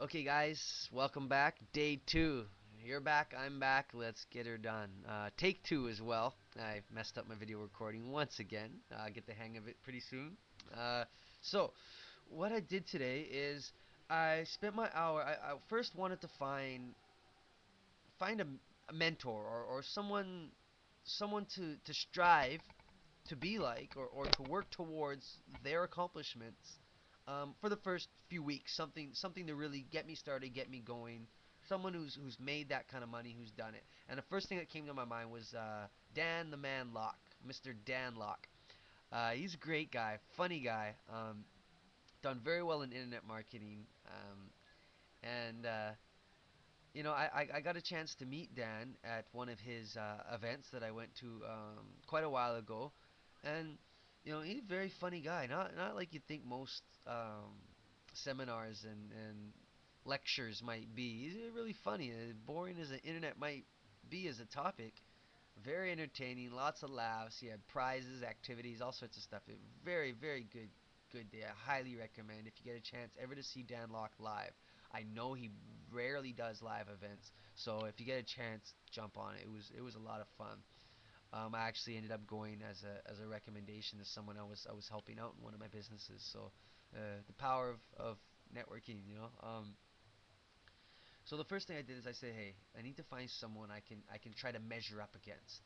Okay, guys, welcome back. Day two. You're back, I'm back. Let's get her done. Take two as well. I messed up my video recording once again. Get the hang of it pretty soon. Uh, so, what I did today is I spent my hour. I first wanted to find a mentor or someone to strive to be like or to work towards their accomplishments for the first few weeks. Something to really get me started, get me going. Someone who's made that kind of money, who's done it. And the first thing that came to my mind was Dan the Man Locke, Mr. Dan Locke. He's a great guy, funny guy. Done very well in internet marketing. And I got a chance to meet Dan at one of his events that I went to quite a while ago, and he's a very funny guy. Not like you think most seminars and lectures might be. He's really funny. Boring as the internet might be as a topic, very entertaining. Lots of laughs. He had prizes, activities, all sorts of stuff. Very good day. I highly recommend if you get a chance ever to see Dan Locke live. I know he rarely does live events, so if you get a chance, jump on it. It was a lot of fun. I actually ended up going as a recommendation to someone I was helping out in one of my businesses. So the power of networking. So the first thing I did is I said, hey, I need to find someone I can try to measure up against,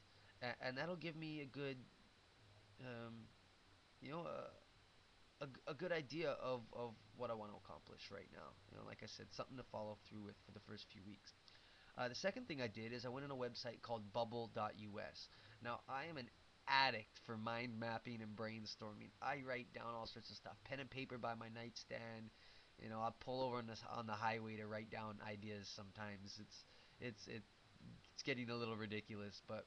and that'll give me a good um, you know a good idea of what I want to accomplish right now. Like I said, something to follow through with for the first few weeks. The second thing I did is I went on a website called bubble.us. Now, I am an addict for mind mapping and brainstorming. I write down all sorts of stuff, pen and paper by my nightstand. I pull over on the highway to write down ideas sometimes. It's getting a little ridiculous, but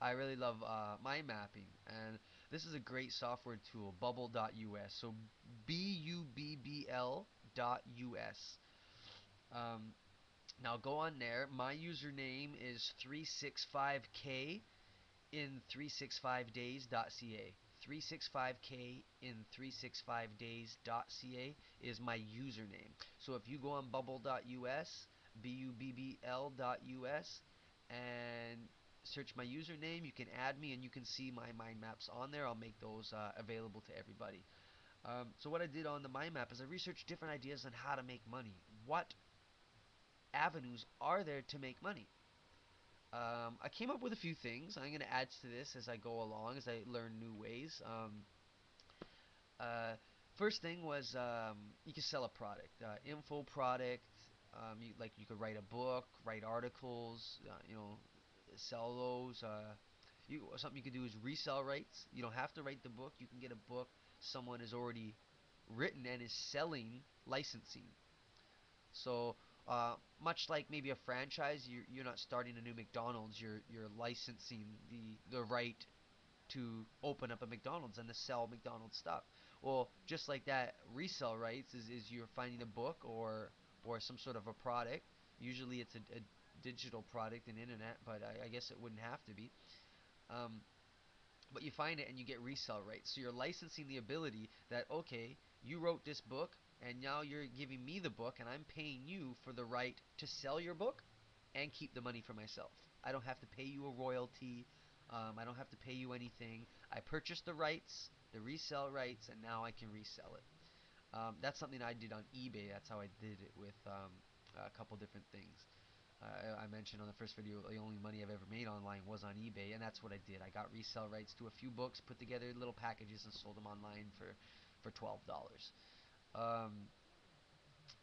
I really love mind mapping, and this is a great software tool, bubble.us. So bubbl.us. Um, Now go on there. My username is 365k in 365days.ca. 365k in 365days.ca is my username. So if you go on bubble.us, bubbl.us, and search my username, you can add me and you can see my mind maps on there. I'll make those available to everybody. So what I did on the mind map is I researched different ideas on how to make money. What avenues are there to make money? I came up with a few things. I'm going to add to this as I go along, as I learn new ways. Uh, First thing was you can sell a product, info product. You could write a book, write articles. Sell those. Something you could do is resell rights. You don't have to write the book. You can get a book someone has already written and is selling licensing. So much like maybe a franchise, you're not starting a new McDonald's. You're licensing the right to open up a McDonald's and to sell McDonald's stuff. Well, just like that, resell rights is you're finding a book or some sort of a product. Usually it's a digital product and internet, but I guess it wouldn't have to be. Um, but you find it and you get resell rights. So you're licensing the ability that, okay, you wrote this book and now you're giving me the book and I'm paying you for the right to sell your book and keep the money for myself. I don't have to pay you a royalty. I don't have to pay you anything. I purchased the rights, the resell rights, and now I can resell it. That's something I did on eBay. That's how I did it with a couple different things. I mentioned on the first video the only money I've ever made online was on eBay, and that's what I did. I got resale rights to a few books, put together little packages, and sold them online for $12. Um,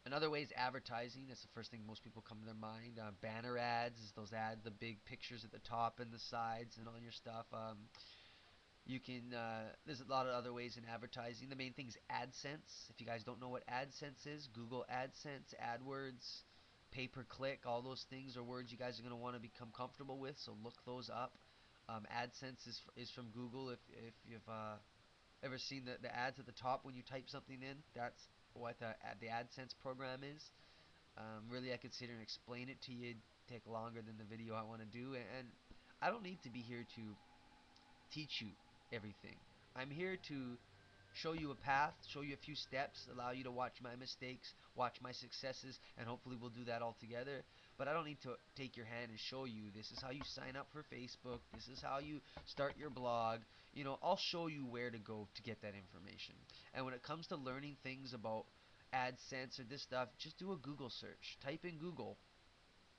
Another way is advertising. That's the first thing most people come to their mind. Banner ads is those ads, the big pictures at the top and the sides and on your stuff. You can. There's a lot of other ways in advertising. The main thing is AdSense. If you guys don't know what AdSense is, Google AdSense, AdWords, pay per click. All those things are words you guys are going to want to become comfortable with. So look those up. AdSense is from Google. If you've ever seen the ads at the top when you type something in, that's what the AdSense program is. Really, I could sit here and explain it to you. It'd take longer than the video I want to do, and I don't need to be here to teach you everything. I'm here to show you a path, show you a few steps, allow you to watch my mistakes, watch my successes, and hopefully we'll do that all together. But I don't need to take your hand and show you this is how you sign up for Facebook, this is how you start your blog. I'll show you where to go to get that information. And when it comes to learning things about AdSense or this stuff, just do a Google search. Type in Google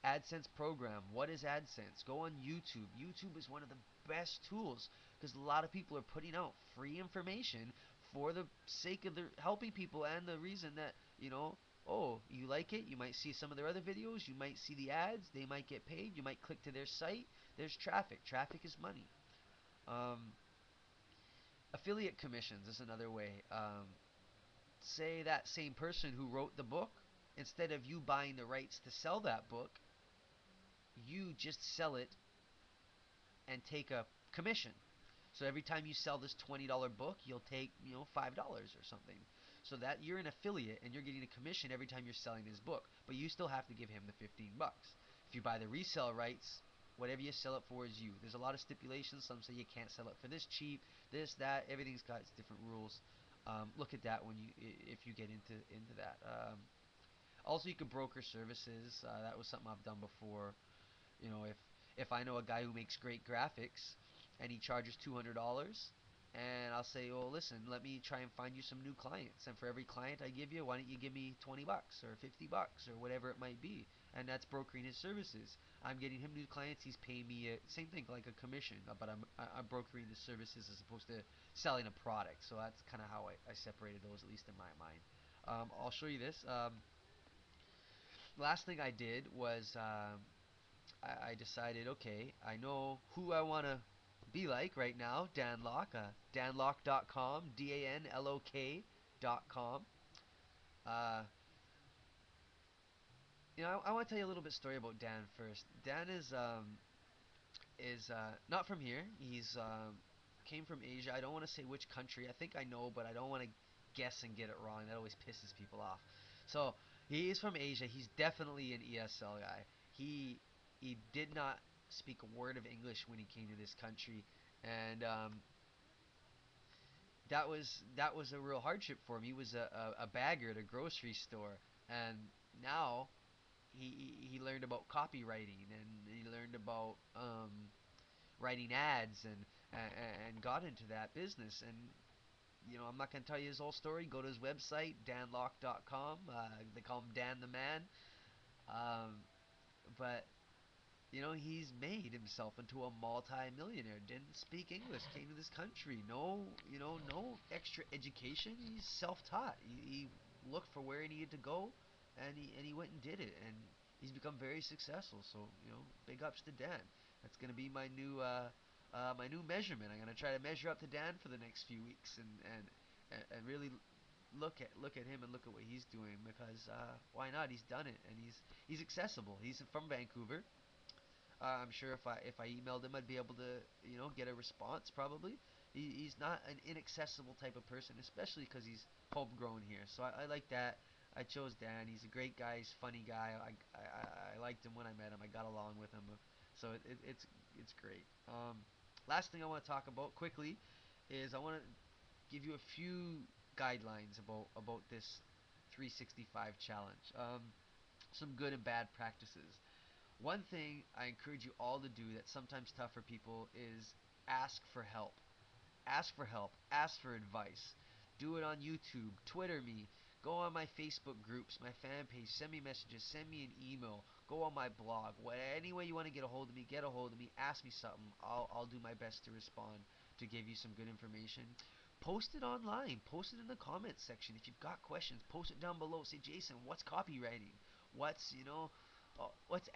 AdSense program. What is AdSense? Go on YouTube. YouTube is one of the best tools because a lot of people are putting out free information for the sake of helping people and the reason that, oh, you like it, you might see some of their other videos, you might see the ads, they might get paid, you might click to their site. There's traffic. Traffic is money. Um, Affiliate commissions is another way. Say that same person who wrote the book, instead of you buying the rights to sell that book, you just sell it and take a commission. So every time you sell this $20 book, you'll take, $5 or something. So that you're an affiliate and you're getting a commission every time you're selling his book, but you still have to give him the 15 bucks. If you buy the resale rights, whatever you sell it for is you. There's a lot of stipulations. Some say you can't sell it for this cheap, this, that. Everything's got its different rules. Look at that when if you get into that. Also, you could broker services. That was something I've done before. If I know a guy who makes great graphics and he charges $200, and I'll say, well, listen, let me try and find you some new clients, and for every client I give you, why don't you give me 20 bucks or 50 bucks or whatever it might be, and that's brokering his services. I'm getting him new clients, he's paying me same thing like a commission, but I'm brokering the services as opposed to selling a product. So that's kind of how I separated those, at least in my mind. I'll show you this. Last thing I did was I decided, okay, I know who I want to be like right now, Dan Lok, danlok.com, DANLOK.com. Uh, I want to tell you a little bit story about Dan first. Dan is not from here. He's came from Asia. I don't want to say which country. I think I know, but I don't want to guess and get it wrong. That always pisses people off. So he is from Asia. He's definitely an ESL guy. He he did not speak a word of English when he came to this country, and that was a real hardship for him. He was a bagger at a grocery store, and now he learned about copywriting and he learned about writing ads and got into that business. And I'm not going to tell you his whole story. Go to his website, danlok.com. They call him Dan the Man. Um, but he's made himself into a multi-millionaire. Didn't speak English, came to this country. No, no extra education. He's self-taught. He looked for where he needed to go, and he went and did it. And he's become very successful. So big ups to Dan. That's gonna be my new measurement. I'm gonna try to measure up to Dan for the next few weeks and really look at him and look at what he's doing because why not? He's done it and he's accessible. He's from Vancouver. I'm sure if I emailed him, I'd be able to get a response. Probably. He's not an inaccessible type of person, especially because he's homegrown here. So I like that. I chose Dan. He's a great guy. He's a funny guy. I liked him when I met him. I got along with him. So it's great. Last thing I want to talk about quickly is I want to give you a few guidelines about this 365 challenge. Some good and bad practices. One thing I encourage you all to do that's sometimes tough for people is ask for help. Ask for help. Ask for advice. Do it on YouTube. Twitter me. Go on my Facebook groups, my fan page. Send me messages. Send me an email. Go on my blog. Any way you want to get a hold of me, get a hold of me. Ask me something. I'll do my best to respond to give you some good information. Post it online. Post it in the comments section. If you've got questions, post it down below. Say, Jason, what's copywriting? What's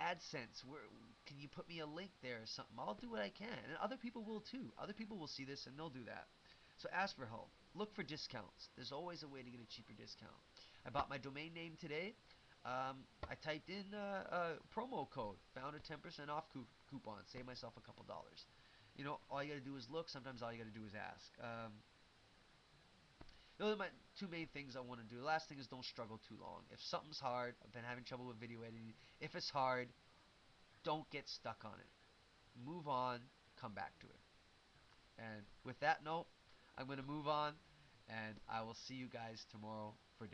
AdSense? Where can you put me a link there or something? I'll do what I can, and other people will too. Other people will see this and they'll do that. So ask for help. Look for discounts. There's always a way to get a cheaper discount. I bought my domain name today. I typed in a promo code, found a 10% off coupon, saved myself a couple dollars. All you gotta do is look. Sometimes all you gotta do is ask. Those are my two main things I want to do. The last thing is don't struggle too long. If something's hard, I've been having trouble with video editing. If it's hard, don't get stuck on it. Move on, come back to it. And with that note, I'm going to move on and I will see you guys tomorrow